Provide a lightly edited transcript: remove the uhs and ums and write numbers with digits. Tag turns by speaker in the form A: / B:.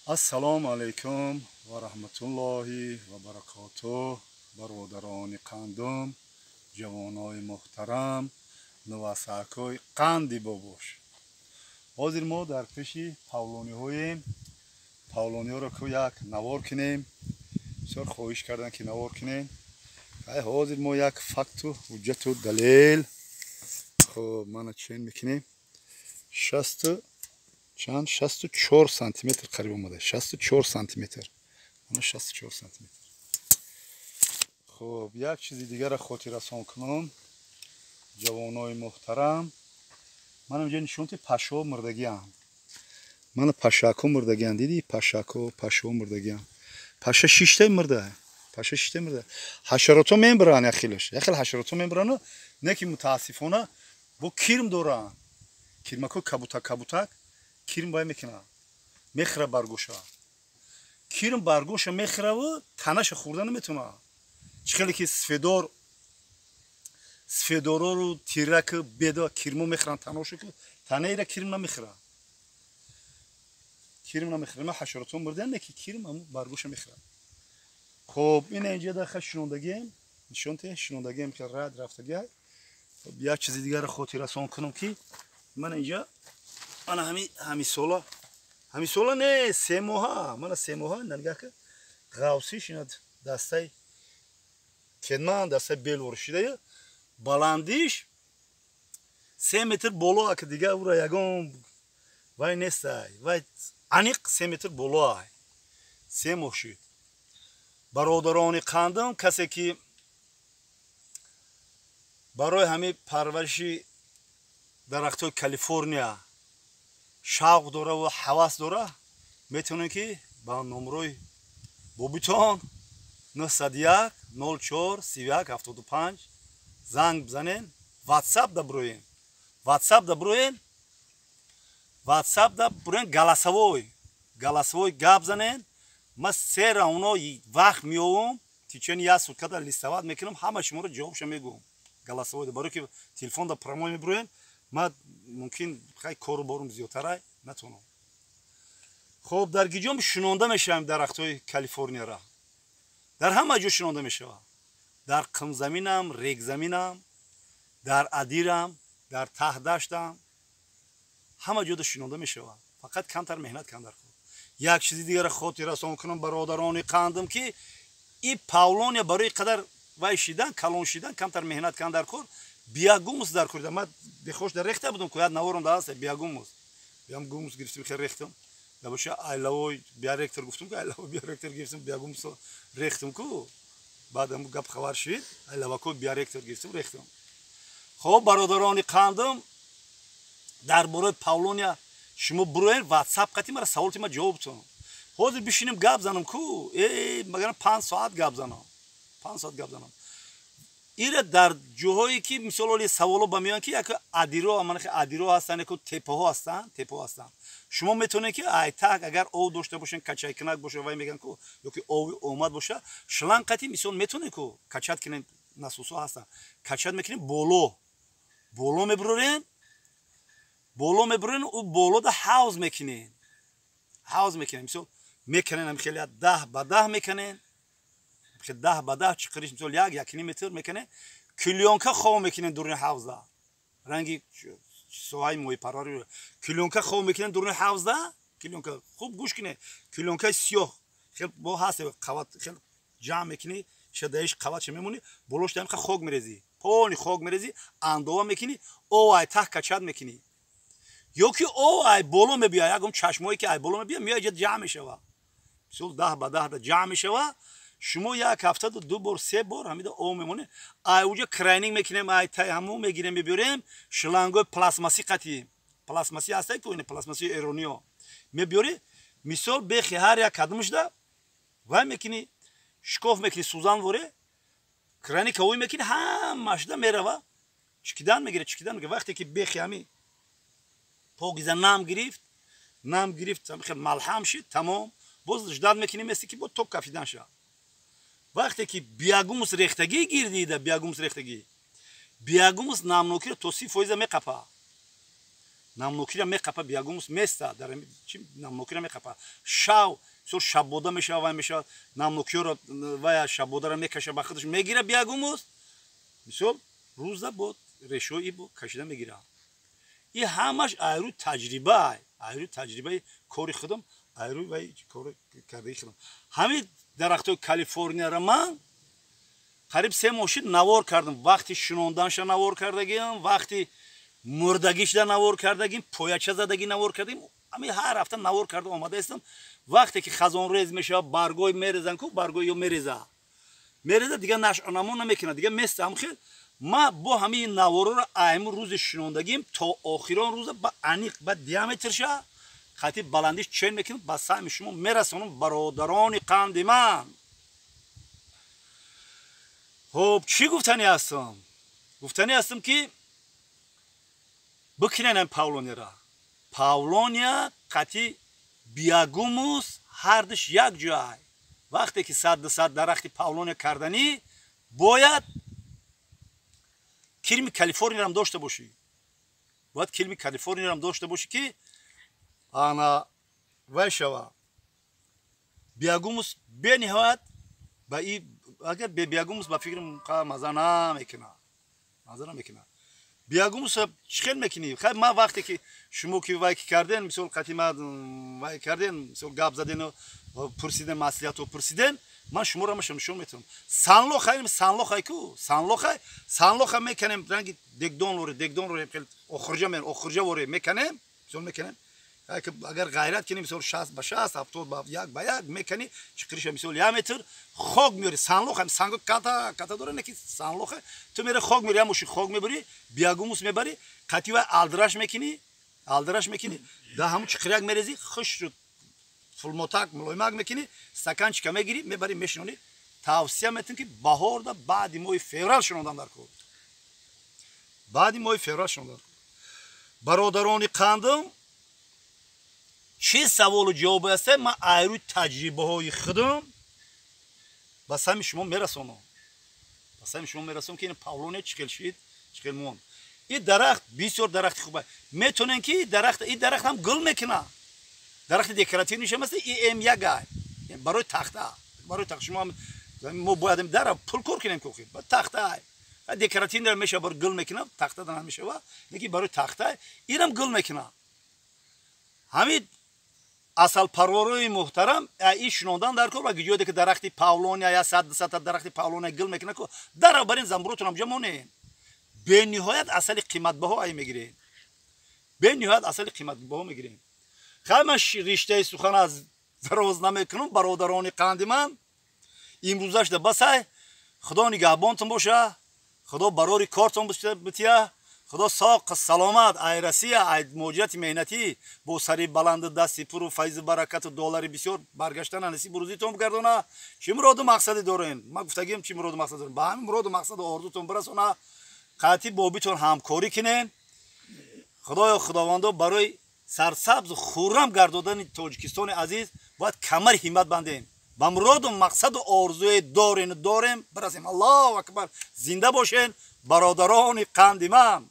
A: السلام علیکم و رحمت الله و برکاته. برادران قندم، جوانای محترم، نواسکای قندی بابوش. حاضر ما در پیش پاولونی هاییم. پاولونی ها را که یک نوار کنیم. بسیار خواهش کردن که نوار کنیم. حاضر ما یک فکت و حجت و دلیل. خب من چین میکنیم. 64 سانتی متر قریب اومده. 64 سانتی متر. انا 64 سانتی متر. خب یک چیز دیگر را خاطر رسان کنم. جوانای محترم، من اینجا نشونت پشو مردگی ام. من پشاکو مردگی ام. دیدی پشو مردگی ام. پشا شیشته مرده. پشا شیشته مرده. حشراتو میبرن اخیلش. یخیل حشراتو میبرن. نه که متاسفانه با کیرم دورن. کیرمکو کبوتک کیرم باید میکنه. میخره برگوشه. کیرم برگوشه میخره و تنش خورده نمیتونه. چخیلی که سفیدورو رو تیرک بیدا کیرمو میخرن تناشو که تنه ایره کیرم نمیخره. کیرم نمیخره. من حشراتو مرده نه که کیرم هم برگوشه میخره. خب این اینجا داخل شنوندگیم. نشونته شنوندگیم که رد رفتگی. خب یک چیز دیگر رو خاطر رسان کنم که من اینجا همین سالا نه 3 ماه من 3 ماه نگاه که غوسیش اینا دسته کدمان دسته بیل ورشیده بلندیش 3 متر بالا که دیگه او را یگم وای نیسته وای انیق 3 متر بالا 3 ماه شد. برادران قندم کسی که برای همین پرورشی درختای کالیفرنیا شوق داره و هوس داره میتونه که با نمره بوبیتون 901 04 31 75 زنگ بزنین. واتساپ دا بروین галасовой гап занен. من 3 раунд وقت میوم تیچن یا سوتکا در لیستواد میکنم همه شما رو جوابش میگم. галасовой برای که تلفن دا پراموی میبروین من ممکن خیلی کارو بارم زیادتره نتونم. خب در گیجام شنونده میشم درختای کالیفرنیا را. در همه جا شنونده میشه. در قم زمینم، ریگ زمینم، در ادیرم، در ته دشتم همه جا شنونده میشه. فقط کمتر مهنت کن در خود. یک چیز دیگر خاطر رسان کنم برادران قندم که این پاولونیا برای قدر وای شیدن کلون شیدن کمتر مهنت کن در کار بیاگومس در کار. من دخوش در رخته بودم که یاد نوارم داشت بیاگومس. بیام گومس گرفتم خیر رختم. دباشه ایلاوی بیا رکتر گفتم که ایلاوی بیا رکتر گرفتم بیاگومس رختم کو. بعدم گپ خبر شد ایلاوی بیا رکتر گرفتم رختم. خب برادران قندم در باره پاولونیا شما بروین واتساپ قتی مرا سوالتی ما جواب تون. حاضر بشینیم گپ زنم کو مگر 5 ساعت گپ زنم. 5 ساعت گپ زنم. ایره در جاهایی که مثلا ولی سوالو با میان که یک ادیرو منخ ادیرو هستن که تپه ها هستن. شما میتونه که ایتاک اگر او داشته باشین کچای کنک باشه وای میگن که یا که او اومد باشه شلان قتی مثلا میتونه که کچات کنین ناسوسا هستن. کچات میکنین بولو میبرین و بولو دا هاوز میکنین. مثلا میکنین هم خیلی 10 به 10 میکنین. 10 به 10 چقدرش مثلا 1 متر میکنه. کلیونکا خواب میکنین دورن حوزه. رنگی سوای موی پراری کلیونکا خواب میکنین دورن حوزه. کلیونکا خوب گوش کنه. کلیونکا سیاه خیلی با هست قوات خیلی جمع میکنی شدایش قوات چه میمونی بلوش دارم که خوگ میریزی پونی خوگ میریزی اندوه میکنی او ای ته کچاد میکنی یا که او ای بولو میبیا یکم چشمایی که ای بولو میبیا میاد جمع میشه و مثلا 10 به 10 جمع میشه و شما یک هفته 2 بار 3 بار همیده او میمونه. اوجا کرینینگ میکنیم ای تای همو میگیریم میبریم شلنگو پلاسماسی قطعی پلاسماسی هسته که این پلاسماسی ایرونیو میبری مثال بخی هر یک قدمش ده و میکنی شکاف میکنی سوزان وره کرینی که اوی میکنی همش ده میره و چکیدن میگیره وقتی که بخی همی پاگیزه نام گرفت خیلی ملحم شد تمام باز جداد میکنی مثل که با توپ کفیدن شد. وقتی که بیاگومس رختگی گیردیده بیاگومس نامنوکی رو توصیف فایزه میقپه намнокира меқапа биягумус места дар чи намнокира меқапа шав со шабода мешава вай мешава намнокиро вай шабодара мекаша ба худаш мегира биягумус мисол рӯза бо решои бо кашида мегира и ҳамаш айру таҷрибаи кори худам айру вай кори кардаи худам ҳамин дарахтои калифорнияро ман қариб 3 мошин навор кардам вақти шинонданша навор кардагим вақти мурдагишда навор кардагим пояча задагӣ навор кардагим ҳамин ҳар ҳафта навор карда омада ҳастам вақте ки хазонрез мешава баргои мерезан ку баргои ё мереза дига нашъанамо намекунад дига местам хел ма бо ҳамин наворро айму рӯзи шинондагим то охирон рӯза ба аниқ ба диаметрша хати баландиш чен мекунам ба саҳми шумо мерасонам бародарони қанди ман хуб чӣ гуфтанӣ ҳастам гуфтанӣ ҳастам ки бикунанам павлония қати биягумус ҳардиш як ҷой вақте ки 100% дарахти павлония карданӣ бояд килми калифорниярам дошта бошӣ бояд килми калифорниярам дошта бошӣ ки ана вай шава биягумус бениҳоят ба и агар биягумус ба фикрам маза намекунад биягумус чӣ хел мекунӣ хай ма вақте ки шумо ки вай ки карден мисол қати ма вай карден мисол гап задену пурсиден маслиҳату пурсиден ман шуморо машам нишон метавонам санлохай ку санлоха меканем ранги дегдонлори охирҷа воре меканем мисол меканем агар ғайрат кунӣ мисол 60 ба 60 70 ба 1 ба 1 мекани чиқириша мисол 1 метр хок меёри санлоха санго ката дора неки санлоха ту мери хок меёри ямоши хок мебари биягумус мебари қатива алдраш мекунӣ да ҳамун чиқирак мерези хуш шуд фулмотак мулоимак мекунӣ стаканчика мегирӣ мебари мешинонӣ тавсия метавонӣ ки баҳорда баъди моҳи феврал шинодан дар кор бародарони қандам чӣ саволу ҷавобе ҳаст ман айрӯи таҷрибаҳои худам ба сами шумо мерасонам ки ин павлония чӣ хел шид чӣ хел монд ин дарахт бисёр дарахти хуб аст метавонем ки ин дарахт ҳам гул мекунад дарахти декоративнишам аст им ягай барои тахта шумо мо бояд дара пул кор кунем ки ба тахта декоративнира мешава барои гул мекунад тахта дар мешава лекин барои тахта инам гул мекунад ҳамин асалпарворои муҳтарам ин шинодан дар кор ва гиҷояде ки дарахти павлония я 100% дарахти павлония гул мекунад ку дара бар ин замбуротон ҳамҷа монед бениҳоят асали қиматбаҳо ай мегиред хай ман риштаи сухан аз дароз намекунам бародарони қанди ман имрӯзашда басай худо нигаҳбонтон боша худо барори кортон бития худо соқ саломат ай расия ай муҷирати меҳнатӣ бо сари баланду дасти пуру файзу баракату доллари бисёр баргаштана насибу рӯзитон бигардона чӣ муроду мақсаде дорен ман гуфтагим чӣ муроду мақсад дорен ба ҳамин муроду мақсаду орзутон бирасона қатъи бо битон ҳамкорӣ кунен худоё худовандо барои сарсабзу хуррам гардодани тоҷикистони азиз бояд камари ҳиммат бандем ба муроду мақсаду орзуе дорем бирасем аллоҳу акбар зинда бошен бародарони қанди ман